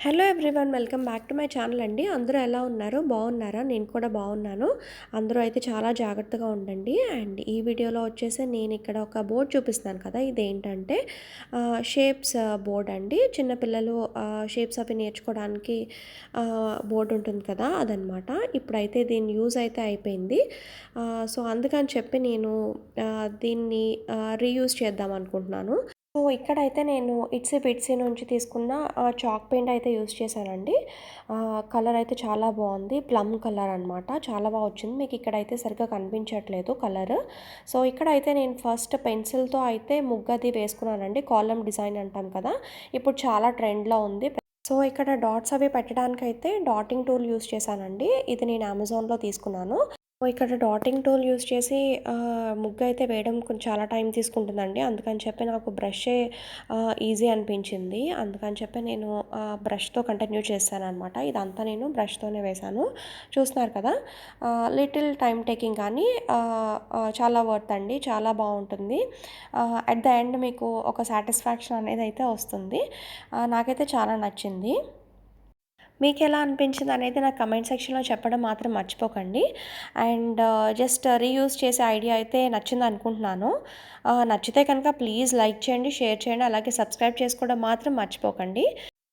Hello everyone, welcome back to my channel అండి. అందరూ ఎలా ఉన్నారు? బాగున్నారా? నేను కూడా బాగున్నాను. అందరూ అయితే చాలా జాగ్రత్తగా ఉండండి. అండ్ ఈ వీడియోలో వచ్చేసి నేను ఇక్కడ ఒక బోర్డ్ చూపిస్తున్నాను కదా, ఇదేంటంటే షేప్స్ బోర్డ్ అండి. చిన్నపిల్లలు షేప్స్ అవి నేర్చుకోవడానికి బోర్డు ఉంటుంది కదా, అదనమాట. ఇప్పుడైతే దీని యూజ్ అయితే అయిపోయింది. సో అందుకని చెప్పి నేను దీన్ని రీయూజ్ చేద్దాం అనుకుంటున్నాను. సో ఇక్కడైతే నేను ఇట్సీ బిట్సీ నుంచి తీసుకున్న చాక్ పెయింట్ అయితే యూస్ చేశానండి. కలర్ అయితే చాలా బాగుంది. ప్లమ్ కలర్ అనమాట. చాలా బాగా వచ్చింది. మీకు ఇక్కడైతే సరిగ్గా కనిపించట్లేదు కలర్. సో ఇక్కడైతే నేను ఫస్ట్ పెన్సిల్తో అయితే ముగ్గది వేసుకున్నానండి. కాలమ్ డిజైన్ అంటాం కదా, ఇప్పుడు చాలా ట్రెండ్లో ఉంది. సో ఇక్కడ డాట్స్ అవి పెట్టడానికైతే డాటింగ్ టూల్ యూస్ చేశానండి. ఇది నేను అమెజాన్లో తీసుకున్నాను. సో ఇక్కడ డాటింగ్ టూల్ యూస్ చేసి ముగ్గు అయితే వేయడం కొంచెం చాలా టైం తీసుకుంటుందండి. అందుకని చెప్పి నాకు బ్రషే ఈజీ అనిపించింది. అందుకని చెప్పి నేను బ్రష్తో కంటిన్యూ చేశాను అనమాట. ఇదంతా నేను బ్రష్తోనే వేశాను. చూస్తున్నారు కదా, లిటిల్ టైం టేకింగ్, కానీ చాలా వర్త్ అండి. చాలా బాగుంటుంది. అట్ ద ఎండ్ మీకు ఒక సాటిస్ఫాక్షన్ అనేది అయితే వస్తుంది. నాకైతే చాలా నచ్చింది. మీకు ఎలా అనిపించింది అనేది నాకు కమెంట్ సెక్షన్లో చెప్పడం మాత్రం మర్చిపోకండి. అండ్ జస్ట్ రీయూజ్ చేసే ఐడియా అయితే నచ్చింది అనుకుంటున్నాను. నచ్చితే కనుక ప్లీజ్ లైక్ చేయండి, షేర్ చేయండి, అలాగే సబ్స్క్రైబ్ చేసుకోవడం మాత్రం మర్చిపోకండి.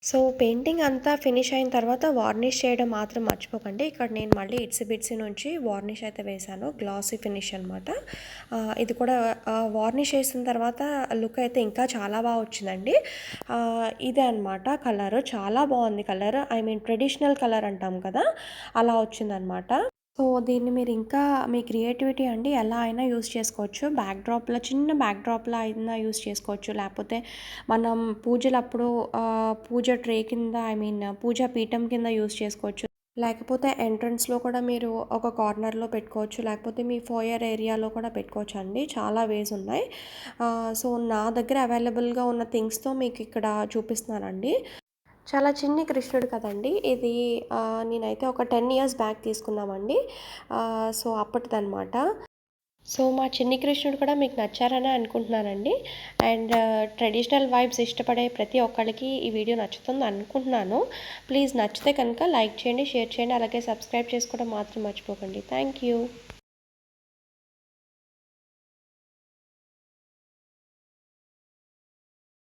సో పెయింటింగ్ అంతా ఫినిష్ అయిన తర్వాత వార్నిష్ చేయడం మాత్రం మర్చిపోకండి. ఇక్కడ నేను మళ్ళీ ఇట్సీ బిట్సీ నుంచి వార్నిష్ అయితే వేశాను. గ్లాసీ ఫినిష్ అనమాట. ఇది కూడా వార్నిష్ వేసిన తర్వాత లుక్ అయితే ఇంకా చాలా బాగా వచ్చిందండి. ఇదే అనమాట కలర్. చాలా బాగుంది colour. I mean traditional colour అంటాం కదా, అలా వచ్చిందనమాట. సో దీన్ని మీరు ఇంకా మీ క్రియేటివిటీ అండి ఎలా అయినా యూస్ చేసుకోవచ్చు. బ్యాక్డ్రాప్లో, చిన్న బ్యాక్డ్రాప్లో అయినా యూస్ చేసుకోవచ్చు. లేకపోతే మనం పూజలప్పుడు పూజ ట్రే కింద, ఐ మీన్ పూజా పీఠం కింద యూస్ చేసుకోవచ్చు. లేకపోతే ఎంట్రన్స్లో కూడా మీరు ఒక కార్నర్లో పెట్టుకోవచ్చు. లేకపోతే మీ ఫోయర్ ఏరియాలో కూడా పెట్టుకోవచ్చు అండి. చాలా వేస్ ఉన్నాయి. సో నా దగ్గర అవైలబుల్గా ఉన్న థింగ్స్తో మీకు ఇక్కడ చూపిస్తున్నానండి. చాలా చిన్ని కృష్ణుడు కదండి ఇది. నేనైతే ఒక 10 ఇయర్స్ బ్యాక్ తీసుకున్నామండి. సో అప్పటిదనమాట. సో మా చిన్ని కృష్ణుడు కూడా మీకు నచ్చారని అనుకుంటున్నానండి. అండ్ ట్రెడిషనల్ వైబ్స్ ఇష్టపడే ప్రతి ఒక్కరికి ఈ వీడియో నచ్చుతుంది అనుకుంటున్నాను. ప్లీజ్ నచ్చితే కనుక లైక్ చేయండి, షేర్ చేయండి, అలాగే సబ్స్క్రైబ్ చేసుకోవడం మాత్రం మర్చిపోకండి. Thank you.